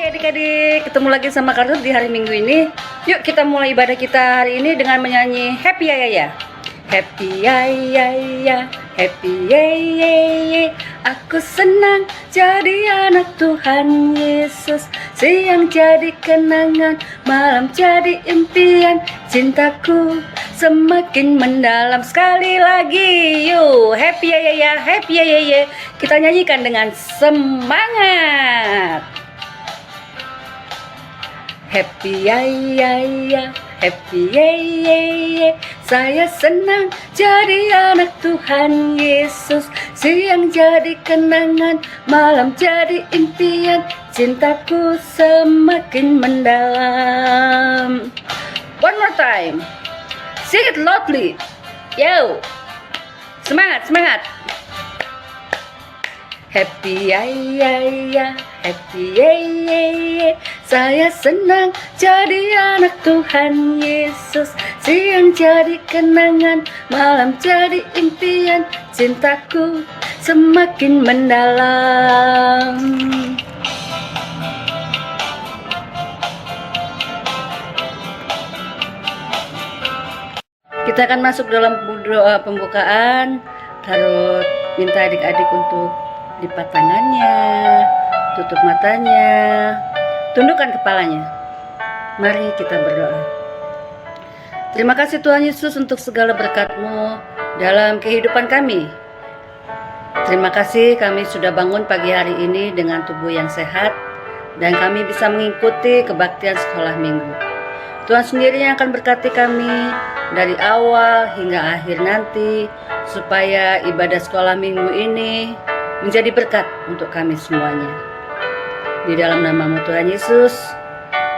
Adik-adik, ketemu lagi sama Kartun di hari Minggu ini. Yuk kita mulai ibadah kita hari ini dengan menyanyi Happy Ya Ya Ya. Happy Ya Ya Ya, Happy Ya Ya Ya. Aku senang jadi anak Tuhan Yesus. Siang jadi kenangan, malam jadi impian. Cintaku semakin mendalam. Sekali lagi, yuk Happy Ya Ya Ya, Happy Ya Ya Ya. Kita nyanyikan dengan semangat. Happy Ya Ya Ya, Happy Ya Ya Ya. Saya senang jadi anak Tuhan Yesus. Siang jadi kenangan, malam jadi impian. Cintaku semakin mendalam. One more time, sing it loudly. Yo, semangat, semangat. Happy Ya Ya Ya, Happy Ya Ya Ya. Saya senang jadi anak Tuhan Yesus. Siang jadi kenangan, malam jadi impian. Cintaku semakin mendalam. Kita akan masuk dalam doa pembukaan. Taruh, minta adik-adik untuk lipat tangannya, tutup matanya, tundukkan kepalanya. Mari kita berdoa. Terima kasih Tuhan Yesus untuk segala berkat-Mu dalam kehidupan kami. Terima kasih kami sudah bangun pagi hari ini dengan tubuh yang sehat dan kami bisa mengikuti kebaktian sekolah minggu. Tuhan sendiri yang akan berkati kami dari awal hingga akhir nanti, supaya ibadah sekolah minggu ini menjadi berkat untuk kami semuanya. Di dalam nama-Mu Tuhan Yesus,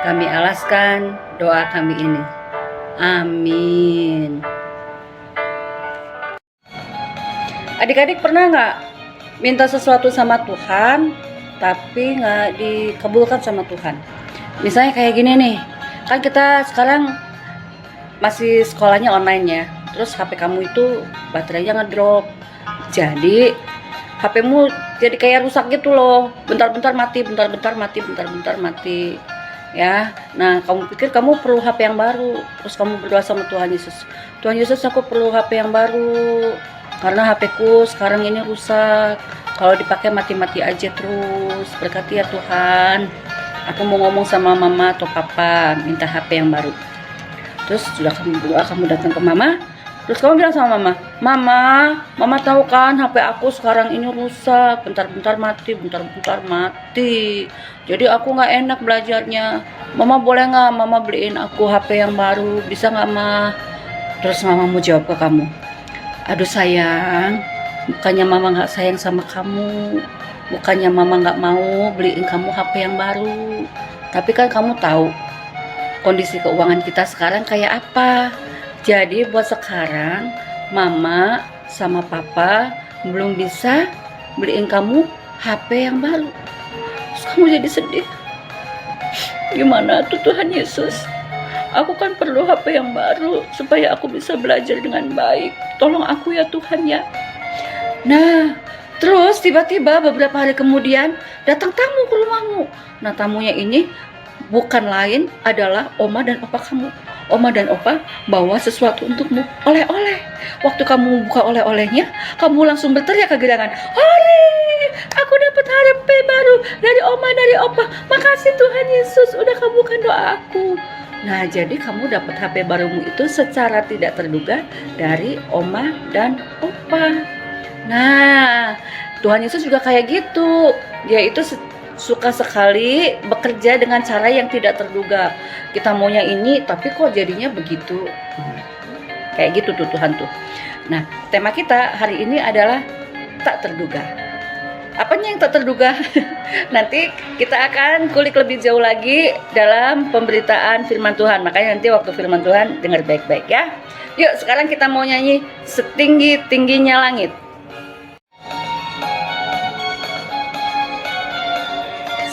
kami alaskan doa kami ini. Amin. Adik-adik pernah nggak minta sesuatu sama Tuhan, tapi nggak dikabulkan sama Tuhan? Misalnya kayak gini nih, kan kita sekarang masih sekolahnya online ya, terus HP kamu itu baterainya ngedrop, jadi HP-mu jadi kayak rusak gitu loh, bentar-bentar mati, bentar-bentar mati, bentar-bentar mati ya. Nah, kamu pikir kamu perlu HP yang baru, terus kamu berdoa sama Tuhan Yesus, Tuhan Yesus, aku perlu HP yang baru karena HP-ku sekarang ini rusak, kalau dipakai mati-mati aja terus, berkati ya Tuhan, aku mau ngomong sama mama atau papa minta HP yang baru. Terus sudah kamu berdoa, kamu datang ke mama, terus kamu bilang sama mama tahu kan HP aku sekarang ini rusak, bentar-bentar mati, bentar-bentar mati, jadi aku nggak enak belajarnya, mama boleh nggak mama beliin aku HP yang baru, bisa nggak ma? Terus mama mau jawab ke kamu, aduh sayang, bukannya mama nggak sayang sama kamu, bukannya mama nggak mau beliin kamu HP yang baru, tapi kan kamu tahu kondisi keuangan kita sekarang kayak apa. Jadi buat sekarang mama sama papa belum bisa beliin kamu HP yang baru. Terus kamu jadi sedih. Gimana tuh Tuhan Yesus? Aku kan perlu HP yang baru supaya aku bisa belajar dengan baik. Tolong aku ya Tuhan ya. Nah, terus tiba-tiba beberapa hari kemudian datang tamu ke rumahmu. Nah, tamunya ini bukan lain adalah oma dan opa kamu. Oma dan opa bawa sesuatu untukmu, oleh-oleh. Waktu kamu buka oleh-olehnya, kamu langsung berteriak kegirangan, "Hore! Aku dapat HP baru dari oma, dari opa. Makasih Tuhan Yesus, udah kabulkan doa aku." Nah, jadi kamu dapat HP barumu itu secara tidak terduga dari oma dan opa. Nah, Tuhan Yesus juga kayak gitu. Dia itu suka sekali bekerja dengan cara yang tidak terduga. Kita maunya ini, tapi kok jadinya begitu. Kayak gitu tuh Tuhan tuh. Nah, tema kita hari ini adalah tak terduga. Apanya yang tak terduga? Nanti kita akan kulik lebih jauh lagi dalam pemberitaan firman Tuhan. Makanya nanti waktu firman Tuhan dengar baik-baik ya. Yuk, sekarang kita mau nyanyi Setinggi-tingginya Langit.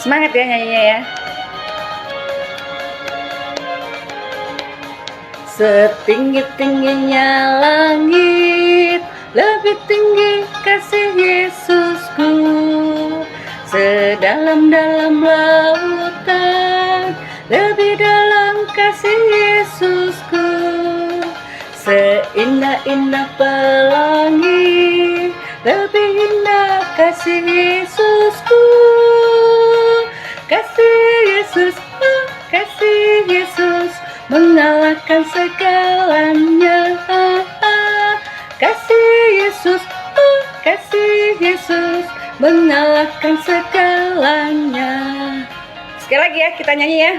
Semangat ya nyanyinya ya. Setinggi-tingginya langit, lebih tinggi kasih Yesusku. Sedalam-dalam lautan, lebih dalam kasih Yesusku. Seindah-indah pelangi, lebih indah kasih Yesusku. Kasih Yesus, oh kasih Yesus, mengalahkan segalanya. Kasih Yesus, oh kasih Yesus, mengalahkan segalanya. Sekali lagi ya, kita nyanyi ya.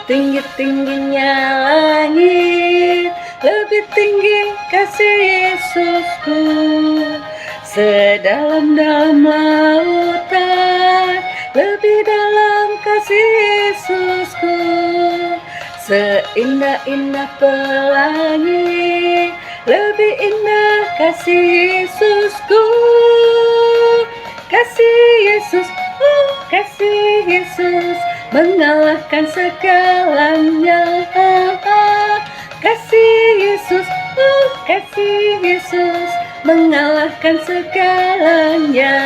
Tinggi-tingginya langit, lebih tinggi kasih Yesusku. Sedalam-dalam lautan, lebih dalam kasih Yesusku. Seindah-indah pelangi, lebih indah kasih Yesusku. Kasih Yesus, oh kasih Yesus, mengalahkan segalanya. Kasih Yesus, oh kasih Yesus, mengalahkan segalanya.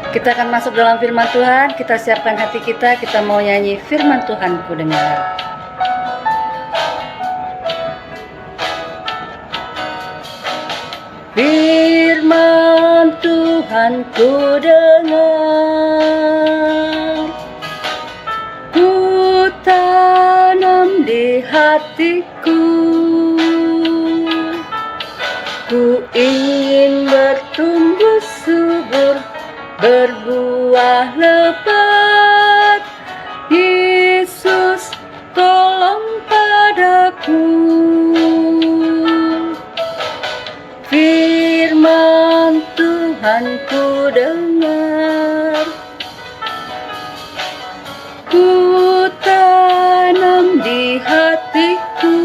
Kita akan masuk dalam firman Tuhan. Kita siapkan hati kita. Kita mau nyanyi firman Tuhan ku dengar. Firman Tuhan ku dengar, ku tahu hatiku. Ku ingin bertumbuh subur, berbuah lebat. Yesus, tolong padaku. Firman Tuhan ku dengar, ku tanam di hatiku.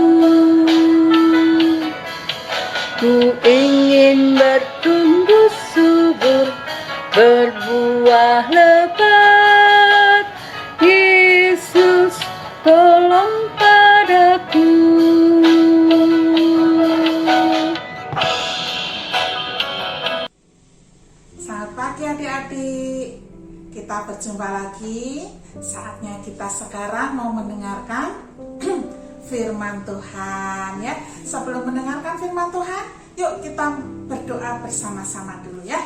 Ku ingin bertumbuh subur, berbuah lebat. Yesus, tolong padaku. Selamat pagi adik-adik. Kita berjumpa lagi. Saatnya kita sekarang mau mendengarkan firman Tuhan ya. Sebelum mendengarkan firman Tuhan, yuk kita berdoa bersama-sama dulu ya.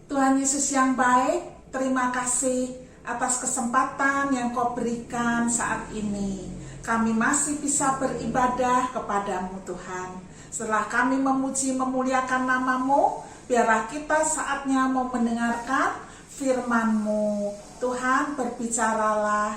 Tuhan Yesus yang baik, terima kasih atas kesempatan yang Kau berikan saat ini. Kami masih bisa beribadah kepadamu Tuhan. Setelah kami memuji memuliakan nama-Mu, biarlah kita saatnya mau mendengarkan firman-Mu. Tuhan, berbicaralah,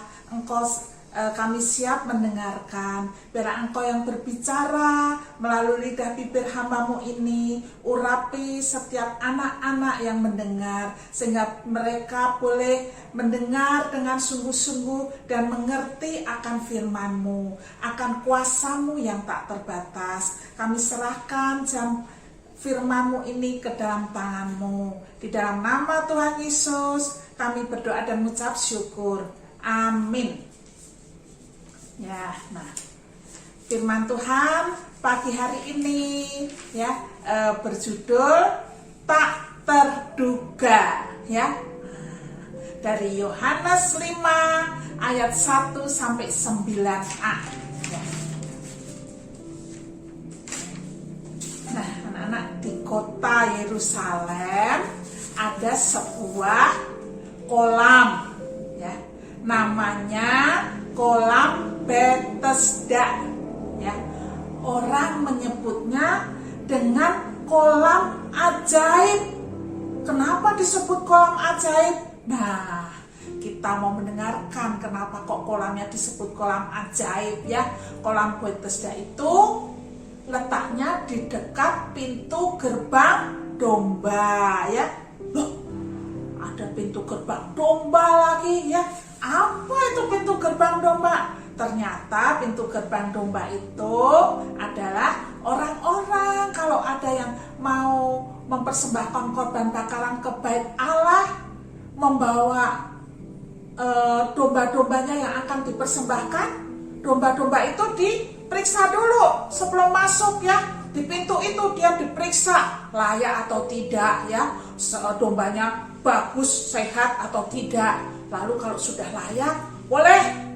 kami siap mendengarkan. Biarlah Engkau yang berbicara melalui lidah bibir hamba-Mu ini, urapi setiap anak-anak yang mendengar, sehingga mereka boleh mendengar dengan sungguh-sungguh dan mengerti akan firman-Mu, akan kuasa-Mu yang tak terbatas. Kami serahkan firman-Mu ini ke dalam tangan-Mu. Di dalam nama Tuhan Yesus kami berdoa dan mengucap syukur. Amin. Ya, nah, firman Tuhan pagi hari ini ya berjudul tak terduga ya. Dari Yohanes 5 ayat 1 sampai 9a. Ya. Nah, anak-anak, di kota Yerusalem ada sebuah kolam ya. Namanya kolam Bethesda ya. Orang menyebutnya dengan kolam ajaib. Kenapa disebut kolam ajaib? Nah, kita mau mendengarkan kenapa kok kolamnya disebut kolam ajaib ya. Kolam Bethesda itu letaknya di dekat pintu gerbang domba ya. Loh, ada pintu gerbang domba lagi ya. Apa itu pintu gerbang domba? Ternyata pintu gerbang domba itu adalah orang-orang kalau ada yang mau mempersembahkan korban bakaran ke bait Allah, membawa domba-dombanya yang akan dipersembahkan. Domba-domba itu diperiksa dulu sebelum masuk ya. Di pintu itu dia diperiksa layak atau tidak ya. Dombanya bagus, sehat atau tidak. Lalu kalau sudah layak, boleh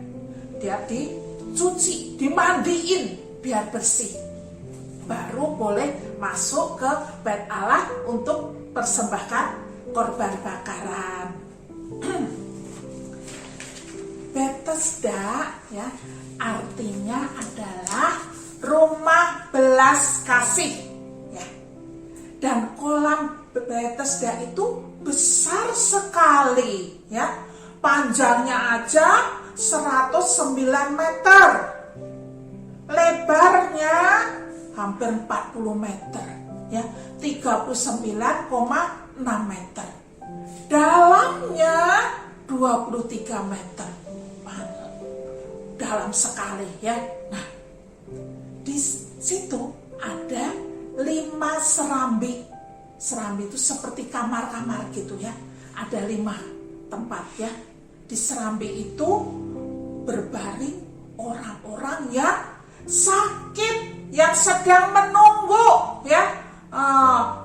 dia dicuci, dimandiin biar bersih. Baru boleh masuk ke bait Allah untuk persembahkan korban bakaran. Bethesda ya, artinya adalah rumah belas kasih ya. Dan kolam Bethesda itu besar sekali ya. Panjangnya aja 109 meter, lebarnya hampir 40 meter ya, 39,6 meter, dalamnya 23 meter. Dalam sekali ya. Nah, di situ ada 5 serambi. Serambi itu seperti kamar-kamar gitu ya. Ada 5 tempat ya. Di serambi itu berbaring orang-orang yang sakit, yang sedang menunggu ya.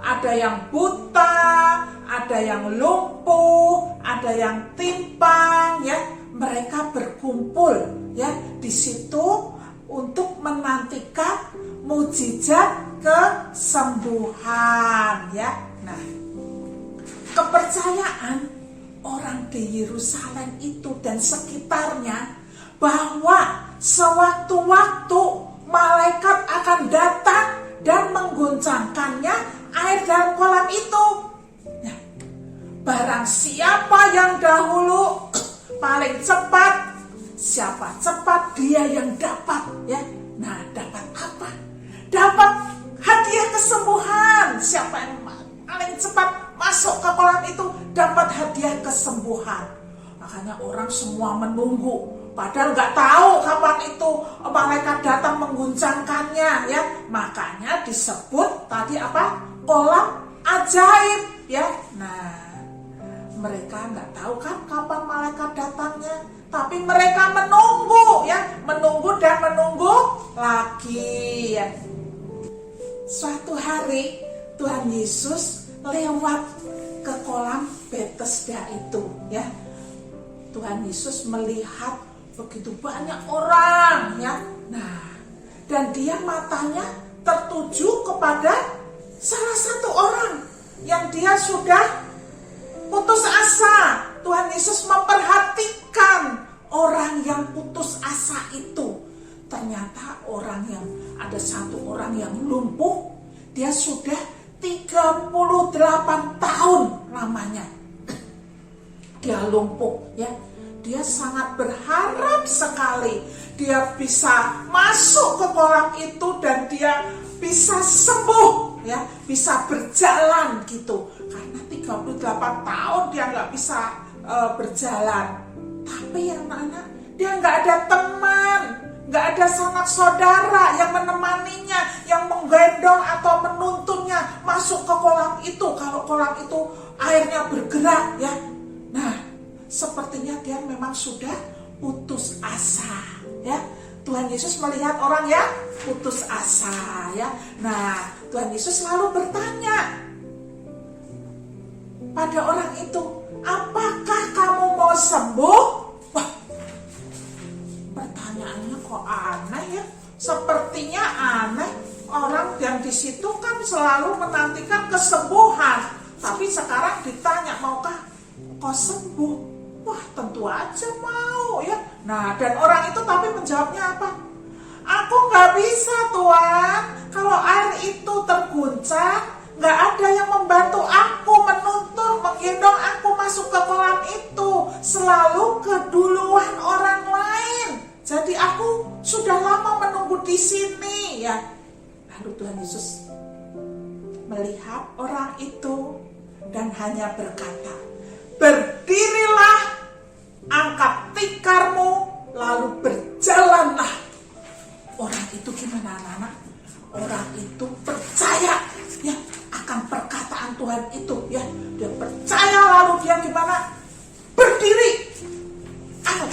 Ada yang buta, ada yang lumpuh, ada yang timpang ya. Mereka berkumpul ya di situ untuk menantikan mujizat kesembuhan ya. Nah, kepercayaan orang di Yerusalem itu dan sekitarnya bahwa sewaktu-waktu malaikat akan datang dan mengguncangkannya air dalam kolam itu. Ya. Barang siapa yang dahulu paling cepat, siapa cepat dia yang dapat. Ya. Nah, dapat apa? Dapat hadiah kesembuhan. Siapa yang paling cepat masuk ke kolam itu dapat hadiah kesembuhan. Makanya orang semua menunggu, padahal nggak tahu kapan itu malaikat datang mengguncangkannya, ya. Makanya disebut tadi apa? Kolam ajaib, ya. Nah, mereka nggak tahu kan kapan malaikat datangnya, tapi mereka menunggu, ya, menunggu dan menunggu lagi, ya. Suatu hari Tuhan Yesus lewat ke kolam Betesda itu, ya. Tuhan Yesus melihat begitu banyak orang, ya. Nah, dan dia matanya tertuju kepada salah satu orang yang dia sudah putus asa. Tuhan Yesus memperhatikan orang yang putus asa itu. Ternyata ada satu orang yang lumpuh, dia sudah 38 tahun lamanya. Dia lumpuh, ya. Dia sangat berharap sekali dia bisa masuk ke kolam itu dan dia bisa sembuh, ya, bisa berjalan gitu. Karena 38 tahun dia nggak bisa berjalan. Tapi yang anak, dia nggak ada teman, nggak ada sanak saudara yang menemaninya, yang menggendong atau menuntunnya masuk ke kolam itu. Kalau kolam itu airnya bergerak, ya. Nah, sepertinya dia memang sudah putus asa, ya. Tuhan Yesus melihat orang yang putus asa, ya. Nah, Tuhan Yesus lalu bertanya pada orang itu, apakah kamu mau sembuh? Wah, pertanyaannya kok aneh, ya. Sepertinya aneh. Orang yang di situ kan selalu menantikan kesembuhan, tapi sekarang ditanya, maukah kau sembuh? Wah, tentu aja mau, ya. Nah, dan orang itu tapi menjawabnya apa? Aku nggak bisa, Tuhan. Kalau air itu terguncang, nggak ada yang membantu aku, menuntun, menggendong aku masuk ke kolam itu. Selalu keduluan orang lain. Jadi aku sudah lama menunggu di sini, ya. Lalu Tuhan Yesus melihat orang itu dan hanya berkata, berdirilah, angkat tikarmu, lalu berjalanlah. Orang itu gimana, anak-anak? Orang itu percaya, ya, akan perkataan Tuhan itu, ya. Dia percaya, lalu dia gimana? Berdiri.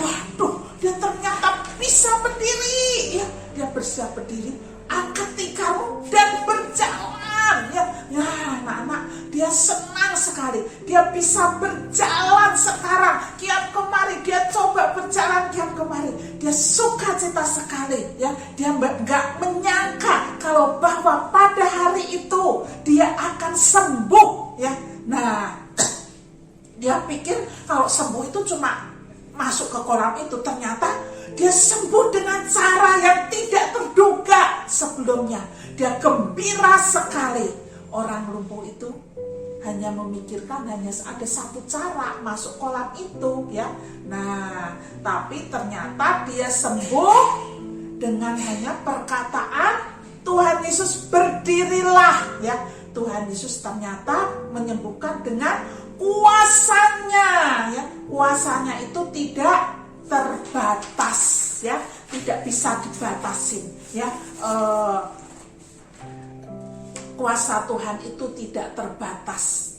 Waduh, dia ternyata bisa berdiri, ya. Dia bersiap berdiri, angkat tikarmu dan berjalan, ya. Ya, anak-anak, dia senang sekali. Dia bisa berjalan sekarang, kian kemari. Dia coba berjalan kian kemari. Dia sukacita sekali, ya. Dia nggak menyangka kalau bahwa pada hari itu dia akan sembuh, ya. Nah, dia pikir kalau sembuh itu cuma masuk ke kolam itu. Ternyata dia sembuh dengan cara yang tidak terduga sebelumnya. Dia gembira sekali. Orang lumpuh itu hanya memikirkan hanya ada satu cara masuk kolam itu, ya. Nah, tapi ternyata dia sembuh dengan hanya perkataan Tuhan Yesus, berdirilah, ya. Tuhan Yesus ternyata menyembuhkan dengan kuasanya, ya. Kuasanya itu tidak terbatas, ya, tidak bisa dibatasin, ya. Kuasa Tuhan itu tidak terbatas.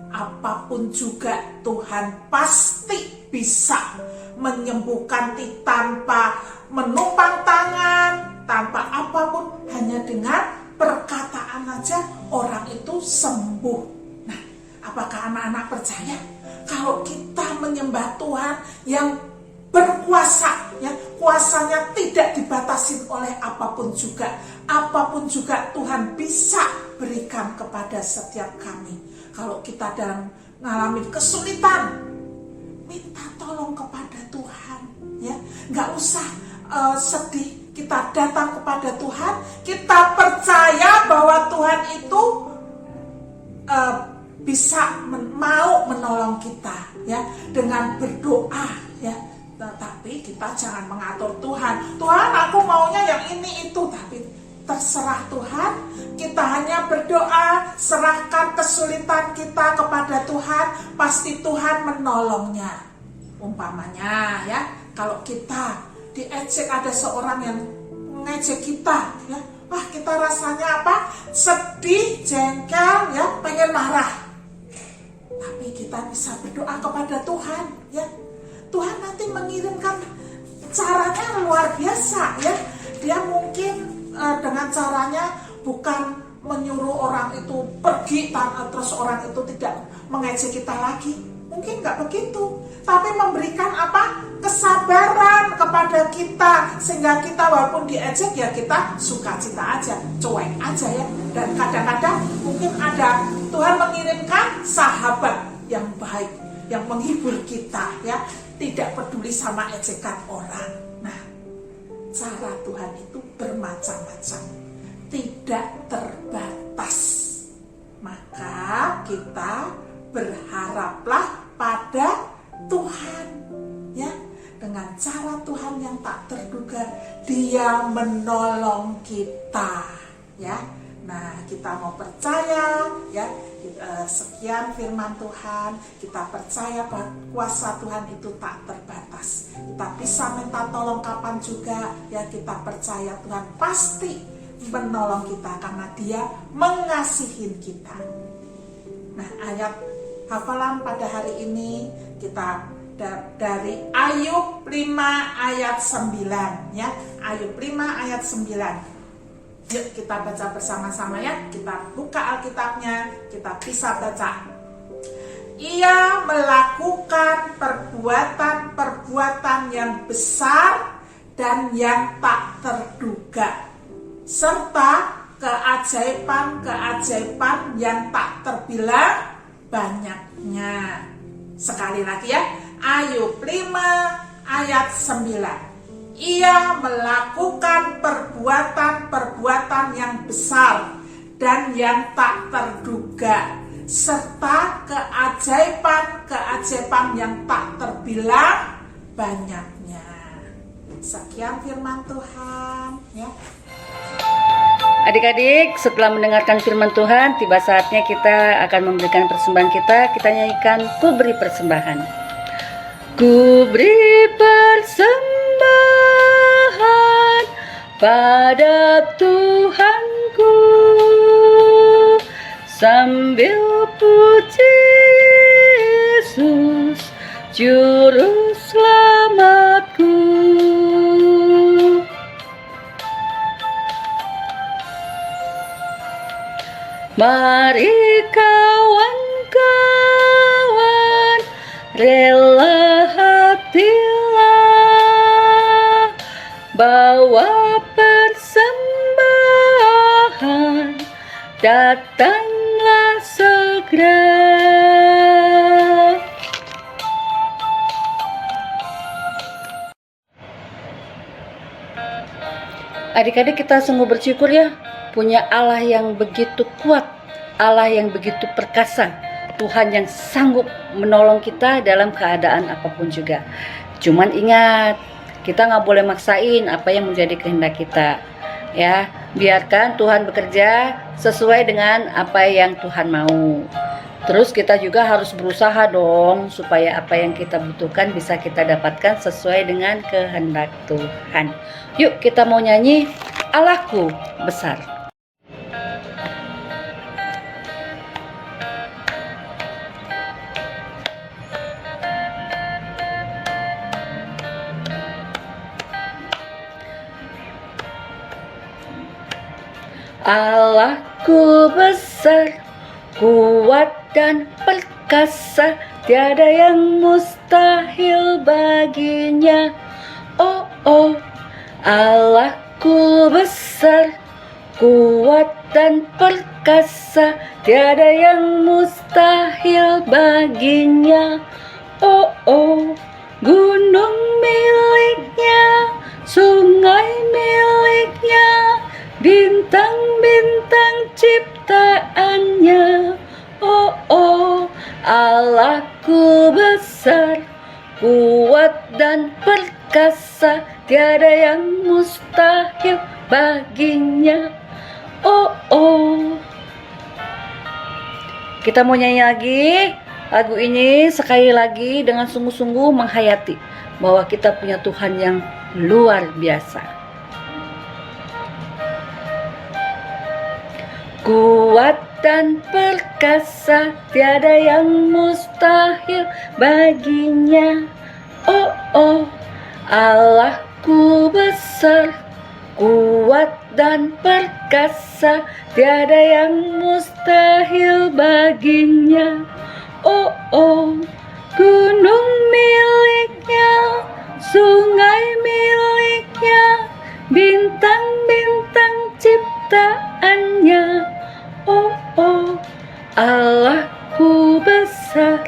Apapun juga Tuhan pasti bisa menyembuhkan tanpa menumpang tangan, tanpa apapun, hanya dengan perkataan aja orang itu sembuh. Nah, apakah anak-anak percaya kalau kita menyembah Tuhan yang berkuasa, ya, kuasanya tidak dibatasin oleh apapun juga. Apapun juga Tuhan bisa berikan kepada setiap kami. Kalau kita dalam mengalami kesulitan, minta tolong kepada Tuhan, ya. Nggak usah sedih, kita datang kepada Tuhan, kita percaya bahwa Tuhan itu bisa mau menolong kita ya dengan berdoa ya. Tetapi kita jangan mengatur Tuhan. Tuhan, aku maunya yang ini itu, tapi terserah Tuhan. Kita hanya berdoa, serahkan kesulitan kita kepada Tuhan, pasti Tuhan menolongnya. Umpamanya ya, kalau kita diejek, ada seorang yang mengejek kita ya, wah kita rasanya apa? Sedih, jengkel ya, pengen marah. Tapi kita bisa berdoa kepada Tuhan ya. Tuhan nanti mengirimkan caranya luar biasa ya. Dia mungkin dengan caranya bukan menyuruh orang itu pergi terus orang itu tidak mengejek kita lagi. Mungkin nggak begitu. Tapi memberikan apa? Kesabaran kepada kita. Sehingga kita walaupun diejek ya kita sukacita aja, cuek aja ya. Dan kadang-kadang mungkin ada Tuhan mengirimkan sahabat yang baik, yang menghibur kita ya. Tidak peduli sama ejekan orang. Nah, cara Tuhan itu bermacam-macam, tidak terbatas. Maka kita berharaplah pada Tuhan ya. Dengan cara Tuhan yang tak terduga, Dia menolong kita ya. Nah, kita mau percaya ya, sekian firman Tuhan, kita percaya bahwa kuasa Tuhan itu tak terbatas. Kita bisa minta tolong kapan juga ya, kita percaya Tuhan pasti menolong kita karena Dia mengasihi kita. Nah, ayat hafalan pada hari ini kita dari Ayub 5 ayat 9 ya. Ayub 5 ayat 9. Yuk kita baca bersama-sama ya. Kita buka Alkitabnya, kita bisa baca. Ia melakukan perbuatan-perbuatan yang besar dan yang tak terduga, serta keajaiban-keajaiban yang tak terbilang banyaknya. Sekali lagi ya, Ayub 5 ayat 9. Ia melakukan perbuatan-perbuatan yang besar dan yang tak terduga, serta keajaiban-keajaiban yang tak terbilang banyaknya. Sekian firman Tuhan ya. Adik-adik, setelah mendengarkan firman Tuhan, tiba saatnya kita akan memberikan persembahan kita. Kita nyanyikan Ku Beri Persembahan. Ku beri persembahan pada Tuhanku, sambil puji Yesus, Juru Selamatku. Mari kawan-kawan, rela hatilah, bawa persembahan, datanglah segera. Adik-adik, kita sungguh bersyukur ya, punya Allah yang begitu kuat, Allah yang begitu perkasa, Tuhan yang sanggup menolong kita dalam keadaan apapun juga. Cuman ingat, kita nggak boleh maksain apa yang menjadi kehendak kita ya. Biarkan Tuhan bekerja sesuai dengan apa yang Tuhan mau. Terus kita juga harus berusaha dong, supaya apa yang kita butuhkan bisa kita dapatkan sesuai dengan kehendak Tuhan. Yuk kita mau nyanyi Allahku Besar. Allahku besar, kuat dan perkasa, tiada yang mustahil baginya. Oh oh, Allahku besar, kuat dan perkasa, tiada yang mustahil baginya. Oh oh, gunung miliknya, sungai miliknya, bintang-bintang ciptaannya. Oh, oh, Allahku besar, kuat dan perkasa, tiada yang mustahil baginya. Oh, oh. Kita mau nyanyi lagi lagu ini sekali lagi dengan sungguh-sungguh menghayati bahwa kita punya Tuhan yang luar biasa. Kuat dan perkasa, tiada yang mustahil baginya. Oh, oh, Allahku besar, kuat dan perkasa, tiada yang mustahil baginya. Oh, oh, gunung miliknya, sungai miliknya, bintang-bintang ciptaannya. Oh, oh, Allahku besar,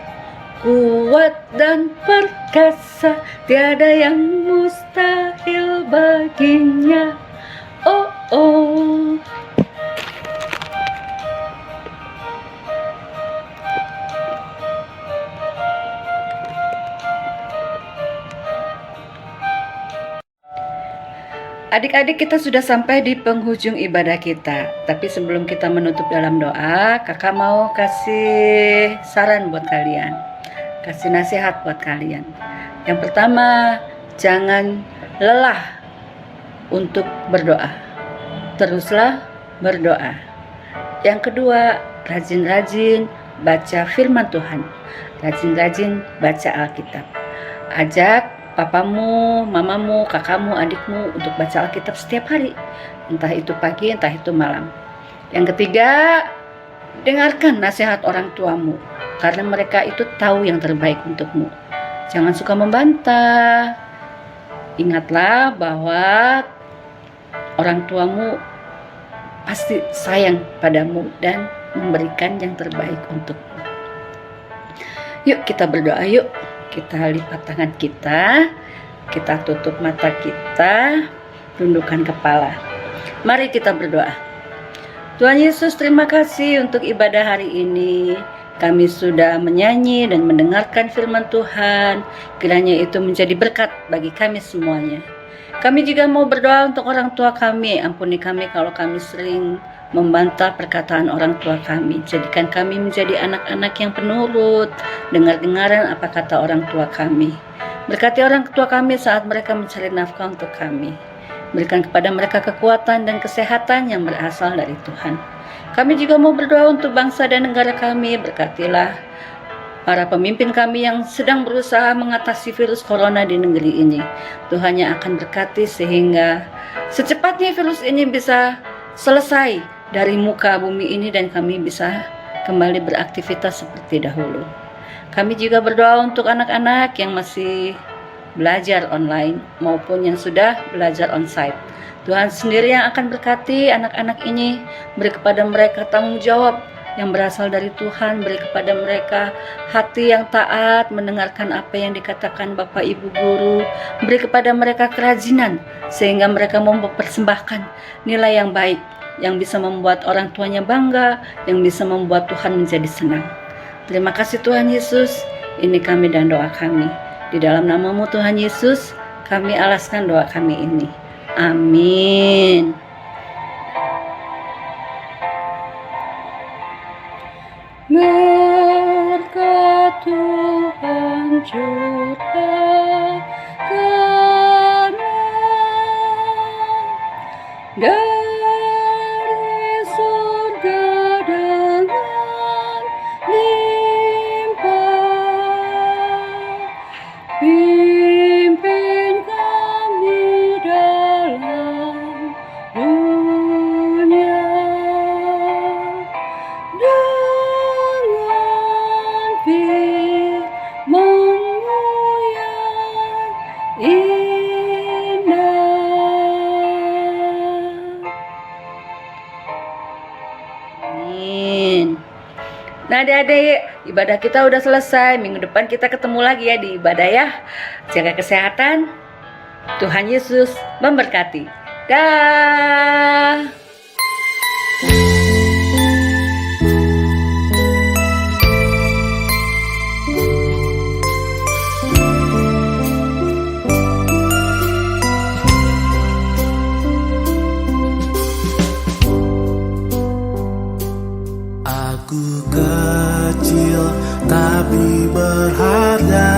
kuat dan perkasa, tiada yang mustahil baginya. Oh, oh. Adik-adik, kita sudah sampai di penghujung ibadah kita. Tapi sebelum kita menutup dalam doa, kakak mau kasih saran buat kalian, kasih nasihat buat kalian. Yang pertama, jangan lelah untuk berdoa. Teruslah berdoa. Yang kedua, rajin-rajin baca firman Tuhan. Rajin-rajin baca Alkitab. Ajak papamu, mamamu, kakakmu, adikmu untuk baca Alkitab setiap hari. Entah itu pagi, entah itu malam. Yang ketiga, dengarkan nasihat orang tuamu, karena mereka itu tahu yang terbaik untukmu. Jangan suka membantah. Ingatlah bahwa orang tuamu pasti sayang padamu dan memberikan yang terbaik untukmu. Yuk kita berdoa, yuk. Kita lipat tangan kita tutup mata kita, tundukkan kepala. Mari kita berdoa. Tuhan Yesus, terima kasih untuk ibadah hari ini. Kami sudah menyanyi dan mendengarkan firman Tuhan. Kiranya itu menjadi berkat bagi kami semuanya. Kami juga mau berdoa untuk orang tua kami. Ampuni kami kalau kami sering membantah perkataan orang tua kami. Jadikan kami menjadi anak-anak yang penurut, dengar-dengaran apa kata orang tua kami. Berkati orang tua kami saat mereka mencari nafkah untuk kami. Berikan kepada mereka kekuatan dan kesehatan yang berasal dari Tuhan. Kami juga mau berdoa untuk bangsa dan negara kami. Berkatilah para pemimpin kami yang sedang berusaha mengatasi virus corona di negeri ini. Tuhan yang akan berkati sehingga secepatnya virus ini bisa selesai dari muka bumi ini dan kami bisa kembali beraktivitas seperti dahulu. Kami juga berdoa untuk anak-anak yang masih belajar online maupun yang sudah belajar onsite. Tuhan sendiri yang akan berkati anak-anak ini, beri kepada mereka tanggung jawab yang berasal dari Tuhan, beri kepada mereka hati yang taat mendengarkan apa yang dikatakan Bapak Ibu Guru, beri kepada mereka kerajinan sehingga mereka mempersembahkan nilai yang baik yang bisa membuat orang tuanya bangga, yang bisa membuat Tuhan menjadi senang. Terima kasih Tuhan Yesus, ini kami dan doa kami. Di dalam nama-Mu Tuhan Yesus, kami alaskan doa kami ini. Amin. Berkat Tuhan curahkanlah dari surga dengan limpah. Pimpin kami dalam dunia dengan firman-Mu yang indah. Amin. Nah adik-adik, ibadah kita udah selesai. Minggu depan kita ketemu lagi ya di ibadah ya. Jaga kesehatan. Tuhan Yesus memberkati. Dah. Aku kecil tapi berharga,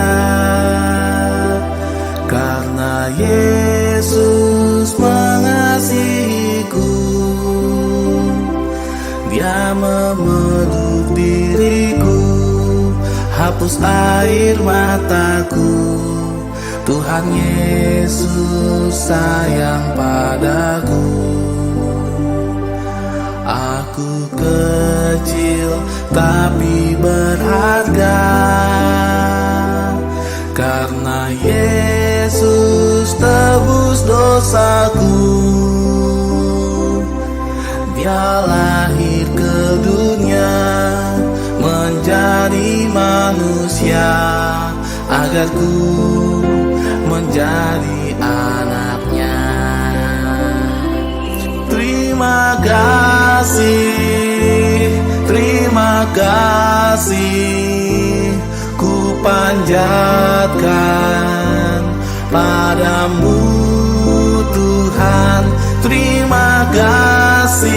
karena Yesus mengasihiku. Dia memeluk diriku, hapus air mataku. Tuhan Yesus sayang padaku. Aku kecil tapi berharga, karena Yesus tebus dosaku. Dia lahir ke dunia menjadi manusia, agar ku menjadi anaknya. Terima kasih, ku panjatkan padamu Tuhan. Terima kasih.